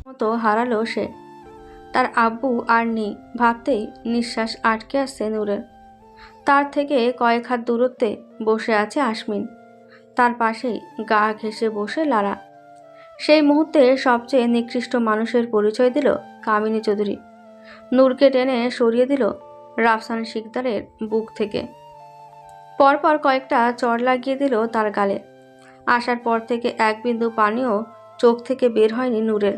মতো হারালো সে। তার আব্বু আর নেই ভাবতেই নিঃশ্বাস আটকে আসছে নূরের। তার থেকে কয়েক হাত দূরত্বে বসে আছে আসমিন, তার পাশেই গা ঘেঁষে বসে লারা। সেই মুহূর্তে সবচেয়ে নিকৃষ্ট মানুষের পরিচয় দিল কামিনী চৌধুরী। নূরকে টেনে সরিয়ে দিল রাফসান শিকদারের বুক থেকে। পরপর কয়েকটা চড় লাগিয়ে দিল তার গালে। আসার পর থেকে এক বিন্দু পানিও চোখ থেকে বের হয়নি নূরের।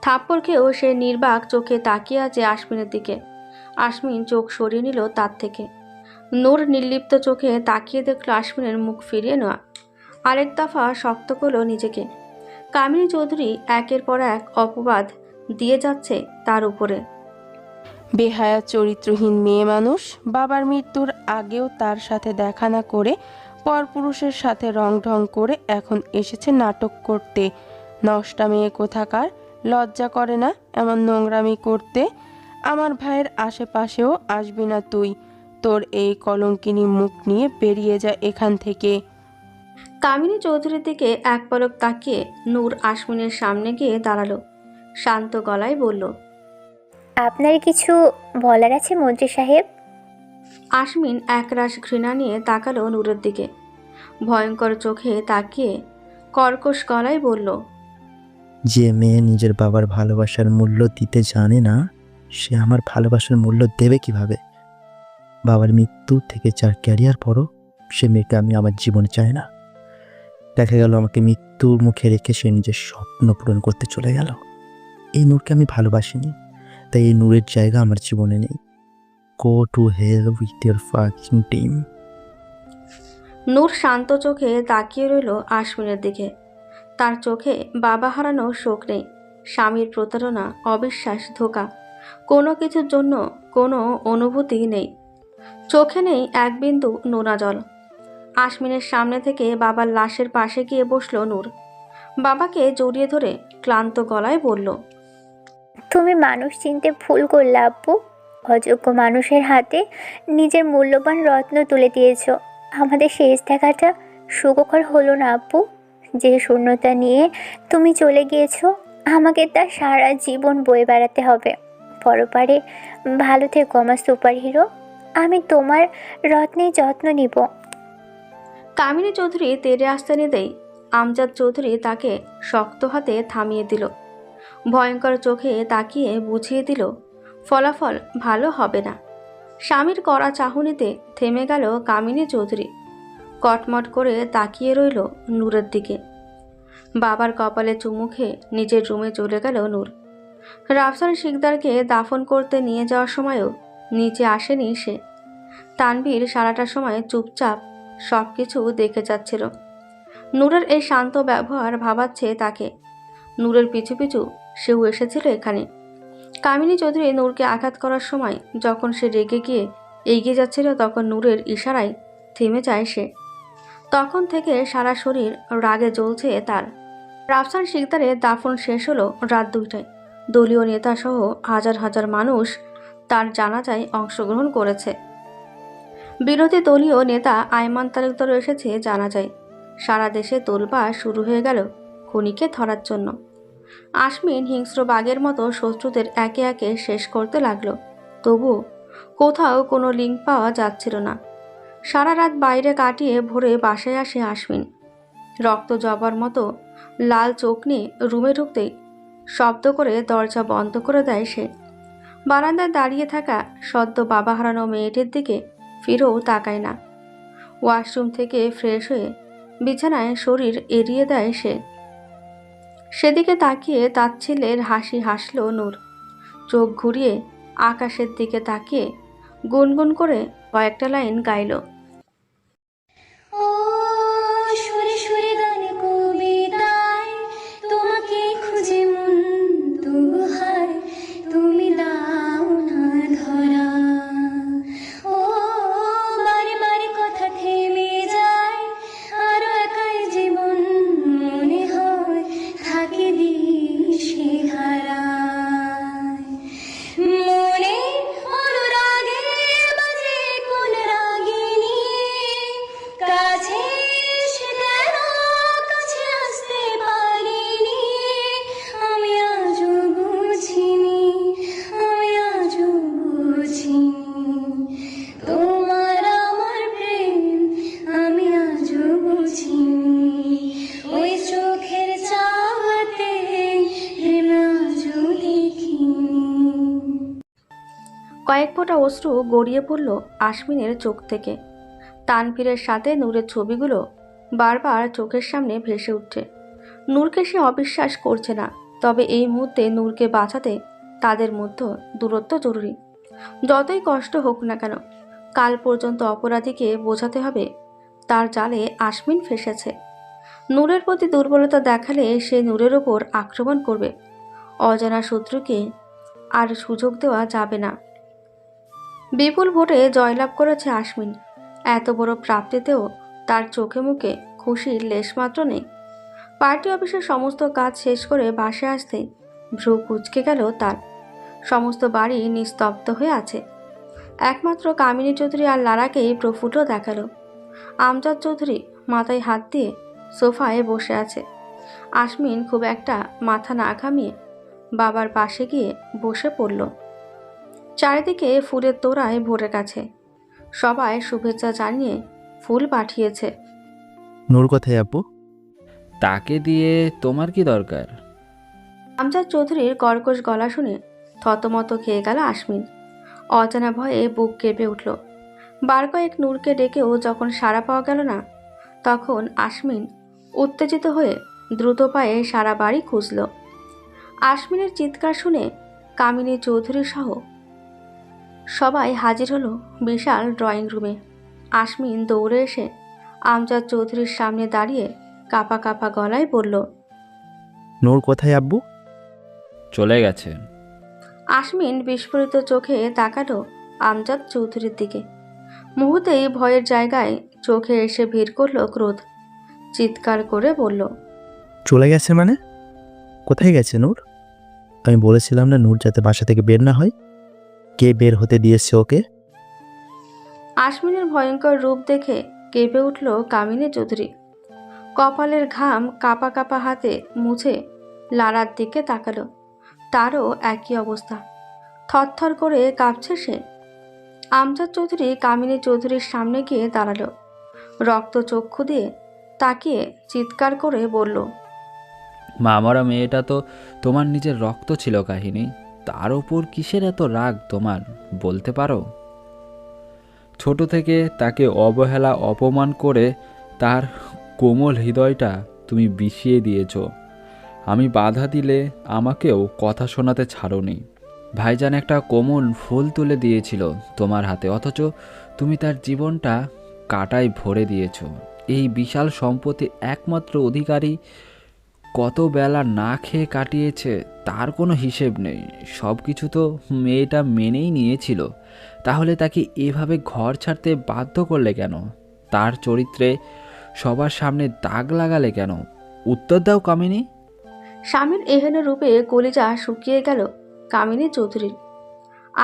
থাপ্পড় খেয়েও সে নির্বাক চোখে তাকিয়ে আছে আসমিনের দিকে। আসমিন চোখ সরিয়ে নিল তার থেকে। নূর নির্লিপ্ত চোখে তাকিয়ে দেখল আসমিনের মুখ ফিরিয়ে নেওয়া। আরেক দফা শক্ত করল নিজেকে। কামিনী চৌধুরী একের পর এক অপবাদ দিয়ে যাচ্ছে তার উপরে। বেহায়া চরিত্রহীন মেয়ে মানুষ, বাবার মৃত্যুর আগেও তার সাথে দেখা না করে পরপুরুষের সাথে রং ঢং করে এখন এসেছে নাটক করতে। নষ্টা মেয়ে কোথাকার, লজ্জা করে না এমন নোংরামি করতে? আমার ভাইয়ের আশেপাশেও আসবি না তুই। তোর এই কলঙ্কিনী মুখ নিয়ে বেরিয়ে যা এখান থেকে। কামিনী চৌধুরীর দিকে এক পলক তাকিয়ে নূর আসমিনের সামনে গিয়ে দাঁড়ালো। শান্ত গলায় বলল, আপনার কিছু বলার আছে মন্ত্রী সাহেব? আসমিন একরাশ ঘৃণা নিয়ে তাকালো নূরের দিকে। ভয়ঙ্কর চোখে তাকিয়ে কর্কশ গলায় বলল, যে মেয়ে নিজের বাবার ভালোবাসার মূল্য দিতে জানে না, সে আমার ভালোবাসার মূল্য দেবে কিভাবে? বাবার মৃত্যু থেকে 4 ক্যারিয়ার পরও সে মেয়েকে আমি আমার জীবনে চাই না। দেখা গেল আমাকে মৃত্যুর মুখে রেখে সে নিজের স্বপ্ন পূরণ করতে চলে গেল। এই নূরকে আমি ভালোবাসিনি, তাই এই নূরের জায়গা আমার জীবনে নেই। Go to hell with your fucking team. Noor শান্ত চোখে তাকিয়ে রইল আসমিনের দিকে। তার চোখে বাবা হারানো শোক নেই, স্বামীর প্রতারণা, অবিশ্বাস, ধোঁকা, কোনো কিছুর জন্য কোনো অনুভূতি নেই। চোখে নেই এক বিন্দু নোনা জল। আসমিনের সামনে থেকে বাবার লাশের পাশে গিয়ে বসল নূর। বাবাকে জড়িয়ে ধরে ক্লান্ত গলায় বলল, তুমি মানুষ চিনতে ভুল করলে আব্বু। অযোগ্য মানুষের হাতে নিজের মূল্যবান রত্ন তুলে দিয়েছ। আমাদের শেষ দেখাটা সুখকর হলো না আব্বু। যে শূন্যতা নিয়ে তুমি চলে গিয়েছো, আমাকে তা সারা জীবন বয়ে বেড়াতে হবে। পরপারে ভালো থেকো আমার সুপার হিরো। আমি তোমার রত্নের যত্ন নিব। কামিনী চৌধুরী তেড়ে আসতে নিতেই আমজাদ চৌধুরী তাকে শক্ত হাতে থামিয়ে দিল। ভয়ঙ্কর চোখে তাকিয়ে বুঝিয়ে দিল, ফলাফল ভালো হবে না। স্বামীর কড়া চাহনিতে থেমে গেল কামিনী চৌধুরী। কটমট করে তাকিয়ে রইল নূরের দিকে। বাবার কপালে চুমু খেয়ে নিজের রুমে চলে গেল নূর। রাফসান শিকদারকে দাফন করতে নিয়ে যাওয়ার সময়ও নিচে আসেনি সে। তানভীর সারাটা সময় চুপচাপ সব কিছু দেখে যাচ্ছিল। নূরের এই শান্ত ব্যবহার ভাবাচ্ছে তাকে। নূরের পিছু পিছু সেও এসেছিল এখানে। কামিনী চৌধুরী নূরকে আঘাত করার সময় যখন সে রেগে গিয়ে এগিয়ে যাচ্ছিল, তখন নূরের ইশারায় থেমে যায় সে। তখন থেকে সারা শরীর রাগে জ্বলছে তার। রাফসান শিকদারের দাফন শেষ হলো রাত 2টায়। দলীয় নেতা সহ হাজার হাজার মানুষ তার জানাজায় অংশগ্রহণ করেছে। বিরোধী দলীয় নেতা আয়মান তালুকদারও এসেছে জানাজায়। সারা দেশে তোলপাড় শুরু হয়ে গেল খুনিকে ধরার জন্য। আসমিন হিংস্র বাঘের মতো শত্রুদের একে একে শেষ করতে লাগলো। তবুও কোথাও কোনো লিঙ্ক পাওয়া যাচ্ছিল না। সারা রাত বাইরে কাটিয়ে ভোরে বাসায় আসে আসমিন। রক্ত জবার মতো লাল চোখ নিয়ে রুমে ঢুকতেই শব্দ করে দরজা বন্ধ করে দেয় সে। বারান্দায় দাঁড়িয়ে থাকা সদ্য বাবা হারানো মেয়েটির দিকে ফিরেও তাকায় না। ওয়াশরুম থেকে ফ্রেশ হয়ে বিছানায় শরীর এড়িয়ে দেয় সে। সেদিকে তাকিয়ে তাচ্ছিল্যের হাসি হাসল নূর। চোখ ঘুরিয়ে আকাশের দিকে তাকিয়ে গুনগুন করে কয়েকটা লাইন গাইল। ও সুরে সুরে গানে কবিতায় তোমাকে খুঁজে মন দুহায়, তুমি দাও না ধরা। ও বারে বারে কথা থেমে যায়, আরো একাই জীবন মনে হয় থাকে দিশেহারায়। মনে অনুরাগে বাজে কোন রাগিনী, ফোঁটা অশ্রু গড়িয়ে পড়ল আশমিনের চোখ থেকে। তানভীরের সাথে নূরের ছবিগুলো বারবার চোখের সামনে ভেসে উঠছে। নূরকে সে অবিশ্বাস করছে না, তবে এই মুহূর্তে নূরকে বাঁচাতে তাদের মধ্যে দূরত্ব জরুরি। যতই কষ্ট হোক না কেন, কাল পর্যন্ত অপরাধীকে বোঝাতে হবে তার জালে আশমিন ফেসেছে। নূরের প্রতি দুর্বলতা দেখালে সে নূরের ওপর আক্রমণ করবে। অজানা শত্রুকে আর সুযোগ দেওয়া যাবে না। বিপুল ভোটে জয়লাভ করেছে আশমিন। এত বড় প্রাপ্তিতেও তার চোখে মুখে খুশির লেশমাত্র নেই। পার্টি অফিসের সমস্ত কাজ শেষ করে বাসায় আসতেই ভ্রু কুঁচকে গেল তার। সমস্ত বাড়ি নিস্তব্ধ হয়ে আছে। একমাত্র কামিনী চৌধুরী আর লারাকেই প্রফুল্ল দেখালো। আমজাদ চৌধুরী মাথায় হাত দিয়ে সোফায় বসে আছে। আশমিন খুব একটা মাথা না ঘামিয়ে বাবার পাশে গিয়ে বসে পড়ল। চারিদিকে ফুলের তোড়ায় ভরে গেছে। সবাই শুভেচ্ছা জানিয়ে ফুল পাঠিয়েছে। নূর কোথায় আপু? তাকে দিয়ে তোমার কি দরকার? আমজাদ চৌধুরীর কর্কশ গলা শুনে থতমত খেয়ে গেল আশমিন। অজানা ভয়ে বুক কেঁপে উঠল। বার কয়েক নূরকে ডেকেও যখন সাড়া পাওয়া গেল না, তখন আশমিন উত্তেজিত হয়ে দ্রুত পায়ে সারা বাড়ি খুঁজল। আশমিনের চিৎকার শুনে কামিনী চৌধুরী সহ সবাই হাজির হলো বিশাল ড্রয়িং রুমে। আশমিন দৌড়ে এসে আমজাদ চৌধুরীর সামনে দাঁড়িয়ে কাঁপা কাঁপা গলায় বলল, নূর কোথায় আব্বু? চলে গেছে। আশমিন বিস্ফোরিত চোখে তাকালো আমজাদ চৌধুরীর দিকে। মুহূর্তেই ভয়ের জায়গায় চোখে এসে ভিড় করল ক্রোধ। চিৎকার করে বলল, চলে গেছে মানে? কোথায় গেছে নূর? আমি বলেছিলাম না নূর যাতে বাসা থেকে বের না হয়। কে বের হতে দিয়েছে ওকে? আশমিনের ভয়ঙ্কর রূপ দেখে কেঁপে উঠল কামিনী চৌধুরী। কপালের ঘাম কাঁপা কাঁপা হাতে মুছে লারার দিকে তাকালো। তারও একই অবস্থা, থরথর করে কাঁপছে সে। আমজাদ চৌধুরী কামিনী চৌধুরীর সামনে গিয়ে দাঁড়ালো। রক্ত চক্ষু দিয়ে তাকিয়ে চিৎকার করে বলল, মা মরা মেয়েটা তো তোমার নিজের রক্ত ছিল কাহিনী, তার ওপর কিসের এত রাগ তোমার বলতে পারো? ছোট থেকে তাকে অবহেলা অপমান করে তার কোমল হৃদয়টা তুমি বিষিয়ে দিয়েছ। আমি বাধা দিলে আমাকেও কথা শোনাতে ছাড়োনি। ভাইজান একটা কোমল ফুল তুলে দিয়েছিল তোমার হাতে, অথচ তুমি তার জীবনটা কাঁটায় ভরে দিয়েছ। এই বিশাল সম্পত্তির একমাত্র অধিকারী কত বেলা না খেয়ে কাটিয়েছে তার কোনো হিসেব নেই। সব কিছু তো মেয়েটা মেনেই নিয়েছিল, তাহলে তাকে এভাবে ঘর ছাড়তে বাধ্য করলে কেন? তার চরিত্রে সবার সামনে দাগ লাগালে কেন? উত্তর দাও কামিনী। স্বামীর এহেন রূপে কলিজা শুকিয়ে গেল কামিনী চৌধুরীর।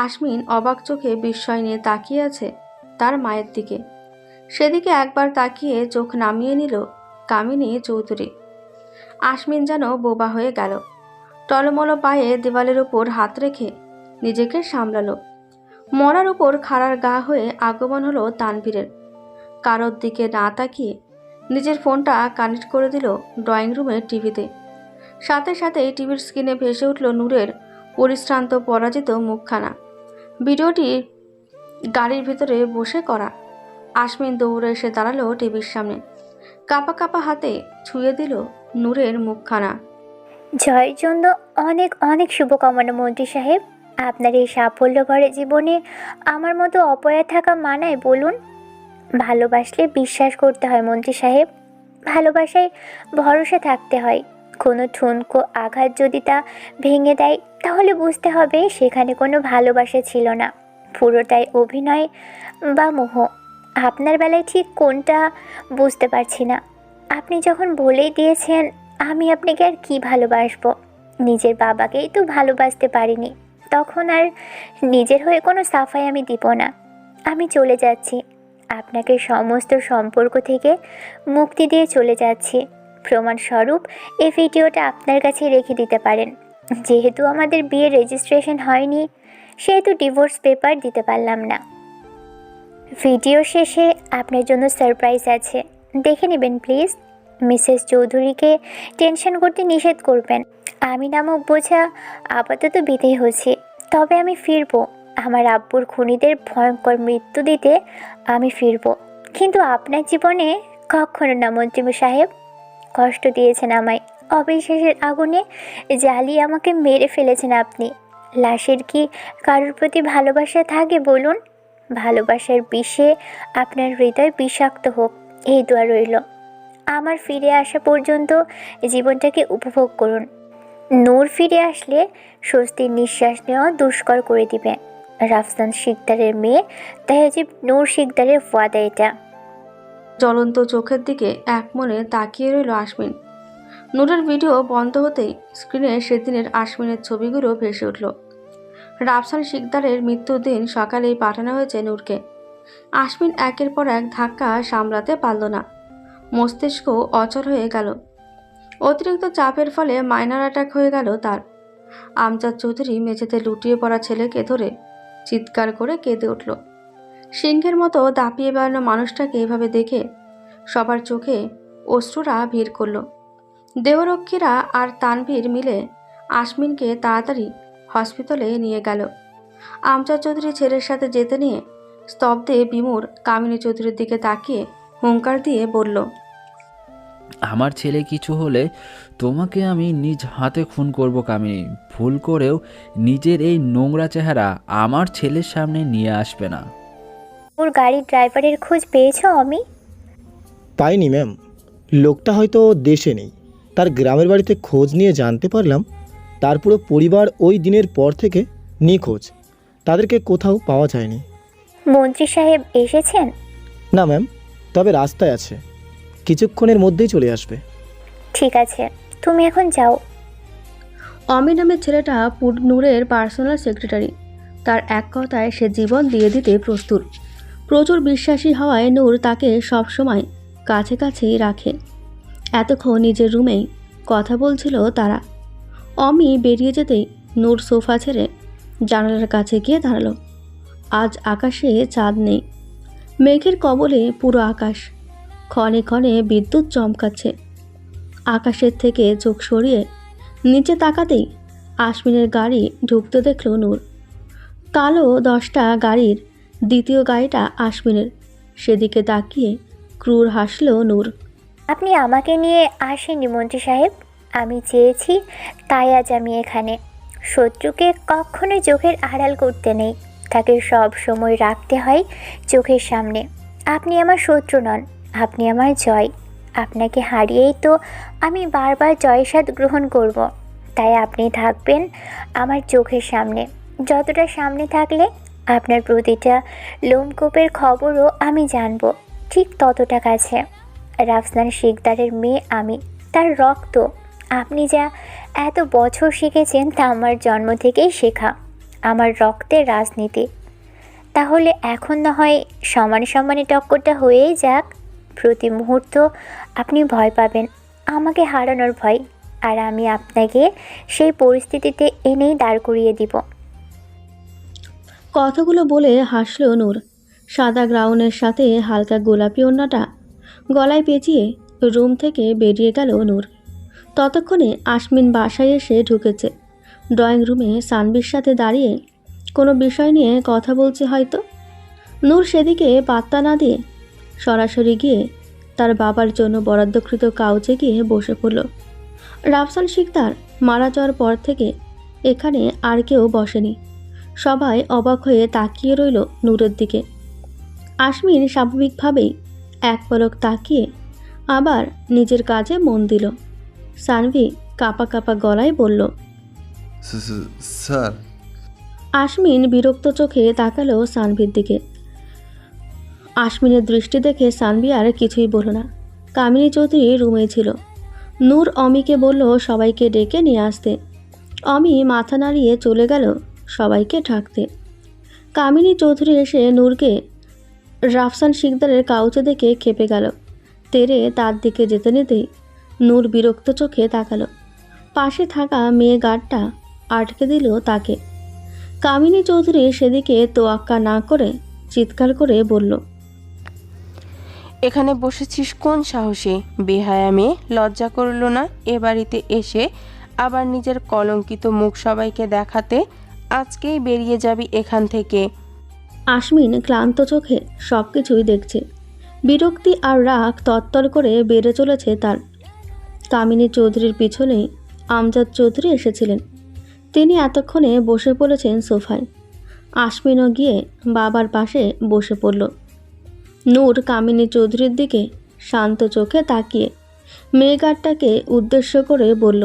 আশমিন অবাক চোখে বিস্ময় নিয়ে তাকিয়ে আছে তার মায়ের দিকে। সেদিকে একবার তাকিয়ে চোখ নামিয়ে নিল কামিনী চৌধুরী। আশমিন যেন বোবা হয়ে গেল। টলমল পায়ে দেওয়ালের উপর হাত রেখে নিজেকে সামলালো। মরার উপর খাড়ার গা হয়ে আগমন হলো তানভীরের। কারোর দিকে না তাকিয়ে নিজের ফোনটা কানেক্ট করে দিল ড্রয়িং রুমের টিভিতে। সাথে সাথেই টিভির স্ক্রিনে ভেসে উঠল নূরের পরিশ্রান্ত পরাজিত মুখখানা। ভিডিওটি গাড়ির ভিতরে বসে করা। আশমিন দৌড়ে এসে দাঁড়ালো টিভির সামনে। কাঁপা কাঁপা হাতে ছুঁয়ে দিল নূরের মুখখানা। জয়ের জন্য অনেক অনেক শুভকামনা মন্ত্রী সাহেব। আপনার এই সাফল্য ভরা জীবনে আমার মতো অপয়া থাকা মানায় বলুন? ভালোবাসলে বিশ্বাস করতে হয় মন্ত্রী সাহেব, ভালোবাসায় ভরসা থাকতে হয়। কোনো ঠুনকো আঘাত যদি তা ভেঙে দেয়, তাহলে বুঝতে হবে সেখানে কোনো ভালোবাসা ছিল না, পুরোটাই অভিনয় বা মোহ। আপনার বেলায় ঠিক কোনটা বুঝতে পারছি না। আপনি যখন বলেই দিয়েছেন, আমি আপনাকে আর কি ভালোবাসবো? নিজের বাবাকেই তো ভালোবাসতে পারিনি, তখন আর নিজের হয়ে কোনো সাফাই আমি দিব না। আমি চলে যাচ্ছি, আপনাকে সমস্ত সম্পর্ক থেকে মুক্তি দিয়ে চলে যাচ্ছি। প্রমাণস্বরূপ এই ভিডিওটা আপনার কাছে রেখে দিতে পারেন। যেহেতু আমাদের বিয়ের রেজিস্ট্রেশন হয়নি, সেহেতু ডিভোর্স পেপার দিতে পারলাম না। ভিডিও শেষে আপনার জন্য সারপ্রাইজ আছে, দেখে নেবেন প্লিজ। মিসেস চৌধুরীকে টেনশন করতে নিষেধ করবেন। আমি নামক বোঝা আপাতত বিদায় হচ্ছি, তবে আমি ফিরবো আমার আব্বুর খুনিদের ভয়ঙ্কর মৃত্যু দিতে আমি ফিরব, কিন্তু আপনার জীবনে কখনো না মন্ত্রী সাহেব। কষ্ট দিয়েছেন আমায়, অবিশ্বাসের আগুনে জ্বালিয়ে আমাকে মেরে ফেলেছেন আপনি। লাশের কি কারোর প্রতি ভালোবাসা থাকে বলুন? ভালোবাসার বিষে আপনার হৃদয় বিষাক্ত হোক, এই দোয়া রইল। আমার ফিরে আসা পর্যন্ত জীবনটাকে উপভোগ করুন। নূর ফিরে আসলে স্বস্তির নিঃশ্বাস নেওয়া দুষ্কর করে দিবে। রাফসান শিকদারের মেয়ে তাহেজিব নূর শিকদারের ওয়াদা এটা। জ্বলন্ত চোখের দিকে একমনে তাকিয়ে রইল আশমিন। নূরের ভিডিও বন্ধ হতেই স্ক্রিনে সেদিনের আশমিনের ছবিগুলো ভেসে উঠল। রাফসান শিকদারের মৃত্যুর দিন সকালেই পাঠানো হয়েছে নূরকে। আশমিন একের পর এক ধাক্কা সামলাতে পারল না, মস্তিষ্ক অচল হয়ে গেল। অতিরিক্ত চাপের ফলে মাইনার অ্যাটাক হয়ে গেল তার। আমজাদ চৌধুরী মেঝেতে লুটিয়ে পড়া ছেলেকে ধরে চিৎকার করে কেঁদে উঠল। সিংহের মতো দাপিয়ে বেড়ানো মানুষটাকে এভাবে দেখে সবার চোখে অশ্রুরা ভিড় করল। দেহরক্ষীরা আর তানভীর মিলে আশমিনকে তাড়াতাড়ি হসপিটালে নিয়ে গেল। আমজাদ চৌধুরী ছেলের সাথে যেতে নিয়ে স্তব্ধে বিমূঢ় কামিনী চৌধুরীর দিকে তাকিয়ে হুঙ্কার দিয়ে বলল, আমার ছেলে কিছু হলে তোমাকে আমি নিজ হাতে খুন করব কামিনী। ভুল করেও নিজের এই নোংরা চেহারা আমার ছেলের সামনে নিয়ে আসবে না। ওর গাড়ির ড্রাইভারের খোঁজ পেয়েছো আমি? পাইনি ম্যাম, লোকটা হয়তো দেশে নেই। তার গ্রামের বাড়িতে খোঁজ নিয়ে জানতে পারলাম তার পুরো পরিবার ওই দিনের পর থেকে নিখোঁজ। তাদেরকে কোথাও পাওয়া যায়নি। মন্ত্রী সাহেব এসেছেন? না ম্যাম, তবে রাস্তায় আছে, কিছুক্ষণের মধ্যেই চলে আসবে। ঠিক আছে, তুমি এখন যাও। অমি নামের ছেলেটা নূরের পার্সোনাল সেক্রেটারি। তার এক কথায় সে জীবন দিয়ে দিতে প্রস্তুত। প্রচুর বিশ্বাসী হওয়ায় নূর তাকে সবসময় কাছে কাছেই রাখে। এতক্ষণ নিজের রুমেই কথা বলছিল তারা। অমি বেরিয়ে যেতেই নূর সোফা ছেড়ে জানালার কাছে গিয়ে দাঁড়ালো। আজ আকাশে চাঁদ নেই, মেঘের কবলে পুরো আকাশ। ক্ষণে ক্ষণে বিদ্যুৎ চমকাচ্ছে। আকাশের থেকে চোখ সরিয়ে নিচে তাকাতেই আশমিনের গাড়ি ঢুকতে দেখল নূর। কালো 10টা গাড়ির দ্বিতীয় গাড়িটা আশমিনের। সেদিকে তাকিয়ে ক্রূর হাসল নূর। আপনি আমাকে নিয়ে আসেননি মন্ত্রী সাহেব, আমি চেয়েছি তাই আজ আমি এখানে। শত্রুকে কখনোই চোখের আড়াল করতে নেই, তাকে সব সময় রাখতে হয় চোখের সামনে। আপনি আমার শত্রু নন, আপনি আমার জয়। আপনাকে হারিয়েই তো আমি বারবার জয়স্বাদ গ্রহণ করব। তাই আপনি থাকবেন আমার চোখের সামনে। যতটা সামনে থাকলে আপনার প্রতিটা লোমকূপের খবরও আমি জানব, ঠিক ততটা কাছে। রাফসান শিকদারের মেয়ে আমি, তার রক্ত। আপনি যা এত বছর শিখেছেন তা আমার জন্ম থেকেই শেখা, আমার রক্তের রাজনীতি। তাহলে এখন না হয় সমানে সমানে টক্করটা হয়েই যাক। প্রতি মুহূর্ত আপনি ভয় পাবেন, আমাকে হারানোর ভয়, আর আমি আপনাকে সেই পরিস্থিতিতে এনেই দাঁড় করিয়ে দিব। কথাগুলো বলে হাসল নূর। সাদা গ্রাউনের সাথে হালকা গোলাপি ওড়নাটা গলায় পেঁচিয়ে রুম থেকে বেরিয়ে গেল নূর। ততক্ষণে আশমিন বাসায় এসে ঢুকেছে। ড্রয়িং রুমে সানভির সাথে দাঁড়িয়ে কোনো বিষয় নিয়ে কথা বলছে হয়তো। নূর সেদিকে পাত্তা না দিয়ে সরাসরি গিয়ে তার বাবার জন্য বরাদ্দকৃত কাউচে গিয়ে বসে পড়ল। রাফসান শিকদার মারা যাওয়ার পর থেকে এখানে আর কেউ বসেনি। সবাই অবাক হয়ে তাকিয়ে রইল নূরের দিকে। আশমিন স্বাভাবিকভাবেই এক পলক তাকিয়ে আবার নিজের কাজে মন দিল। সানভি কাঁপা কাঁপা গলায় বলল, স্যার। আশমিন বিরক্ত চোখে তাকালো সানভির দিকে। আশমিনের দৃষ্টি দেখে সানভি আর কিছুই বলল না। কামিনী চৌধুরী রুমেই ছিল। নূর অমিকে বলল সবাইকে ডেকে নিয়ে আসতে। অমি মাথা নাড়িয়ে চলে গেল সবাইকে ঢাকতে। কামিনী চৌধুরী এসে নূরকে রাফসান শিকদারের কাউচে দেখে খেপে গেল। তেরে তার দিকে যেতে নিতেই নূর বিরক্ত চোখে তাকালো। পাশে থাকা মেয়ে গার্ডটা আটকে দিল তাকে। কামিনী চৌধুরী সেদিকে তোয়াক্কা না করে চিৎকার করে বলল, এখানে বসেছিস কোন সাহসে? বেহায়া মেয়ে, লজ্জা করল না এ বাড়িতে এসে আবার নিজের কলঙ্কিত মুখ সবাইকে দেখাতে? আজকেই বেরিয়ে যাবি এখান থেকে। আশমিন ক্লান্ত চোখে সব কিছুই দেখছে। বিরক্তি আর রাগ তত্তর করে বেড়ে চলেছে তার। কামিনী চৌধুরীর পিছনেই আমজাদ চৌধুরী এসেছিলেন। তিনি এতক্ষণে বসে পড়েছেন সোফায়। আশমিনও গিয়ে বাবার পাশে বসে পড়ল। নূর কামিনী চৌধুরীর দিকে শান্ত চোখে তাকিয়ে মেয়েগারটাকে উদ্দেশ্য করে বলল,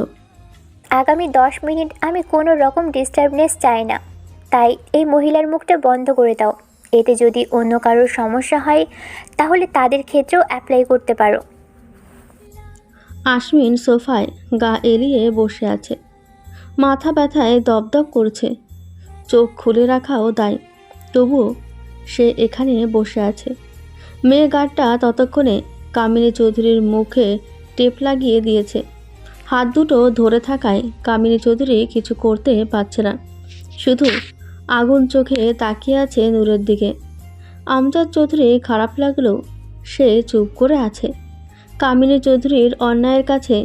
আগামী 10 মিনিট আমি কোনো রকম ডিস্টার্বনেস চাই না, তাই এই মহিলার মুখটা বন্ধ করে দাও। এতে যদি অন্য কারোর সমস্যা হয় তাহলে তাদের ক্ষেত্রেও অ্যাপ্লাই করতে পারো। আশমিন সোফায় গা এলিয়ে বসে আছে। মাথা ব্যথায় দপদপ করছে। চোখ খুলে রাখাও দায়, তবুও সে এখানে বসে আছে। মেয়ে গার্ডটা ততক্ষণে কামিনী চৌধুরীর মুখে টেপ লাগিয়ে দিয়েছে। হাত দুটো ধরে থাকায় কামিনী চৌধুরী কিছু করতে পারছে না, শুধু আগুন চোখে তাকিয়ে আছে নূরের দিকে। আমজাদ চৌধুরী খারাপ লাগলেও সে চুপ করে আছে। কামিনী চৌধুরীর অন্যায়ের কাছে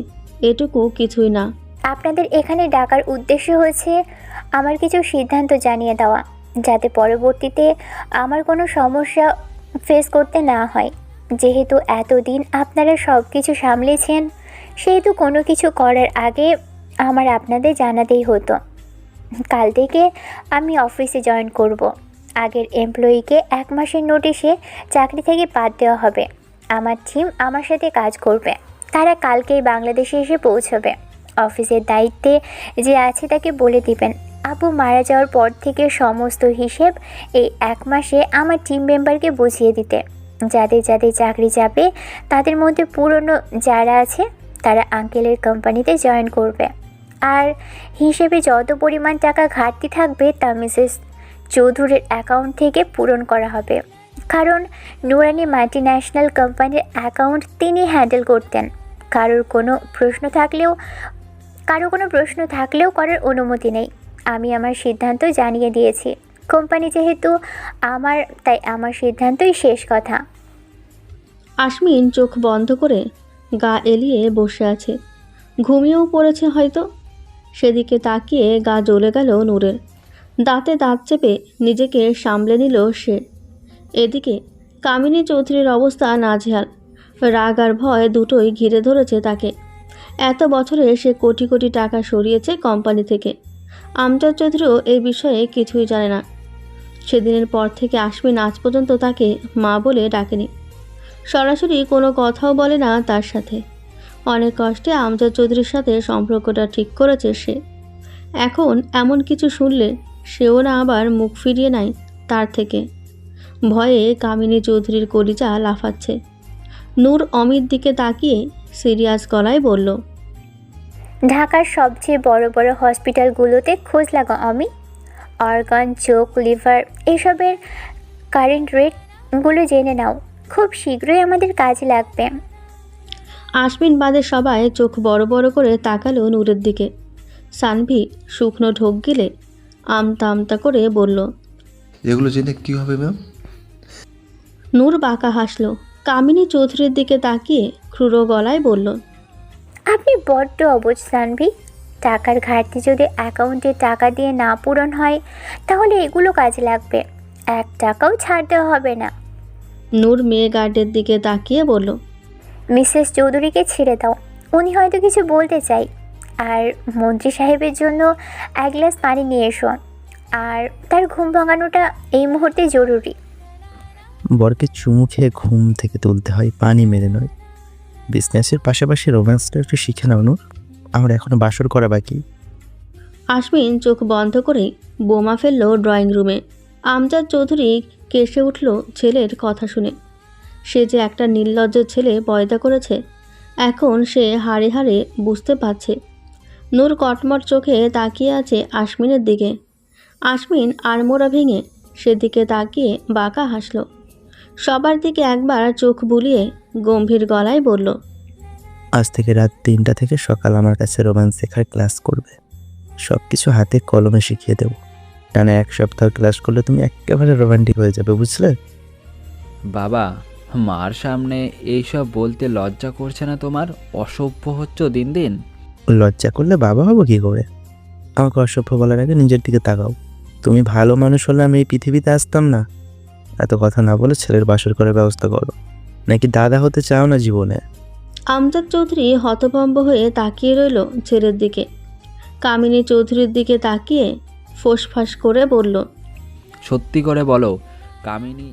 এটুকু কিছুই না। আপনাদের এখানে ডাকার উদ্দেশ্য হচ্ছে আমার কিছু সিদ্ধান্ত জানিয়ে দেওয়া, যাতে পরবর্তীতে আমার কোনো সমস্যা ফেস করতে না হয়। যেহেতু এতদিন আপনারা সব কিছু সামলেছেন, সেহেতু কোনো কিছু করার আগে আমার আপনাদের জানাতেই হতো। কাল থেকে আমি অফিসে জয়েন করব। আগের এমপ্লয়িকে 1 মাসের নোটিশে চাকরি থেকে বাদ দেওয়া হবে। আমার টিম আমার সাথে কাজ করবে। তারা কালকেই বাংলাদেশে এসে পৌঁছবে। অফিসের দায়িত্বে যে আছে তাকে বলে দিবেন আপু মারা যাওয়ার পর থেকে সমস্ত হিসেব এই 1 মাসে আমার টিম মেম্বারকে বুঝিয়ে দিতে। যাদের যাদের চাকরি যাবে তাদের মধ্যে পুরনো যারা আছে তারা আঙ্কেলের কোম্পানিতে জয়েন করবে। আর হিসেবে যত পরিমাণ টাকা ঘাটতি থাকবে তা মিসেস চৌধুরীর অ্যাকাউন্ট থেকে পূরণ করা হবে। কারণ নুরানি মাল্টিন্যাশনাল কোম্পানির অ্যাকাউন্ট তিনি হ্যান্ডেল করতেন। কারো কোনো প্রশ্ন থাকলেও করার অনুমতি নেই। আমি আমার সিদ্ধান্ত জানিয়ে দিয়েছি। কোম্পানি যেহেতু আমার, তাই আমার সিদ্ধান্তই শেষ কথা। আশমিন চোখ বন্ধ করে গা এলিয়ে বসে আছে। ঘুমিয়েও পড়েছে হয়তো। সেদিকে তাকিয়ে গা জ্বলে গেল নূরের। দাঁতে দাঁত চেপে নিজেকে সামলে নিল সে। এদিকে কামিনী চৌধুরীর অবস্থা নাজেহাল। রাগ আর ভয় দুটোই ঘিরে ধরেছে তাকে। এত বছরে সে কোটি কোটি টাকা সরিয়েছে কোম্পানি থেকে। আমজাদ চৌধুরীও এই বিষয়ে কিছুই জানে না। সেদিনের পর থেকে আশমিন আজ পর্যন্ত তাকে মা বলে ডাকেনি। সরাসরি কোনো কথাও বলে না তার সাথে। অনেক কষ্টে আমজাদ চৌধুরীর সাথে সম্পর্কটা ঠিক করেছে সে। এখন এমন কিছু শুনলে সেও না আবার মুখ ফিরিয়ে নেয় তার থেকে। ভয়ে কামিনী চৌধুরীর কলিজা লাফাচ্ছে। নূর অমিত দিকে তাকিয়ে সিরিয়াস গলায় বলল, ঢাকার সবচেয়ে বড় বড় হসপিটালগুলোতে খোঁজ লাগা অমি। অর্গান, চোখ, লিভার এসবের কারেন্ট রেটগুলো জেনে নাও। খুব শীঘ্রই আমাদের কাজে লাগবে। আশমিন বাদে সবাই চোখ বড় বড় করে তাকালো নূরের দিকে। সানভি শুকনো ঢোক গিলে আমতা আমতা করে বলল, এগুলো জেনে কি হবে ম্যাম? নূর বাঁকা হাসলো। কামিনী চৌধুরীর দিকে তাকিয়ে ক্রূর গলায় বলল, আপনি বড্ড অবুঝ সানভি। টাকার ঘাটতি যদি অ্যাকাউন্টে টাকা দিয়ে না পূরণ হয় তাহলে এগুলো কাজে লাগবে। 1 টাকাও ছাড় দেওয়া হবে না। নূর মেয়ে গার্ডের দিকে তাকিয়ে বলল, মিসেস চৌধুরীকে ছেড়ে দাও। উনি হয়তো কিছু বলতে চাই। আর মন্ত্রী সাহেবের জন্য 1 গ্লাস পানি নিয়ে এসো। আর তার ঘুম ভাঙানোটা এই মুহূর্তে জরুরি। বরকে চুমু খেয়ে ঘুম থেকে তুলতে হয়, পানি মেরে নয়। বিজনেসের পাশাপাশি রোম্যান্সটা একটু শিখে নাও নূর, আমার এখনো বাসর করা বাকি। আশমিন চোখ বন্ধ করে বোমা ফেলল ড্রয়িং রুমে। আমজাদ চৌধুরী কেসে উঠল ছেলের কথা শুনে। সে যে একটা নির্লজ্জ ছেলে পয়দা করেছে এখন সে হাড়ে হাড়ে বুঝতে পারছে। নূর কটমট চোখে তাকিয়ে আছে আশমিনের দিকে। আশমিন আড়মোড়া ভেঙে সেদিকে তাকিয়ে বাঁকা হাসল। সবার দিকে একবার চোখ বুলিয়ে গম্ভীর গলায় বলল, আজ থেকে রাত 3টা থেকে সকাল আমার কাছে রোম্যান্স শেখার ক্লাস করবে। সব কিছু হাতে কলমে শিখিয়ে দেব। টানা 1 সপ্তাহ ক্লাস করলে তুমি একেবারে রোমান্টিক হয়ে যাবে, বুঝলে? বাবা, মার সামনে এইসব বলতে লজ্জা করছে না তোমার? অসভ্য হচ্ছ দিন দিন। লজ্জা করলে বাবা হবো কি করে? আমাকে অসভ্য বলার আগে নিজের দিকে তাকাও। তুমি ভালো মানুষ হলে আমি এই পৃথিবীতে আসতাম না। এত কথা না বলে ছেলের বাসর করার ব্যবস্থা করো। নাকি দাদা হতে চাও না জীবনে? আমজাদ চৌধুরী হতভম্ব হয়ে তাকিয়ে রইল ছেলের দিকে। কামিনী চৌধুরীর দিকে তাকিয়ে ফোঁসফাঁস করে বলল, সত্যি করে বলো কামিনী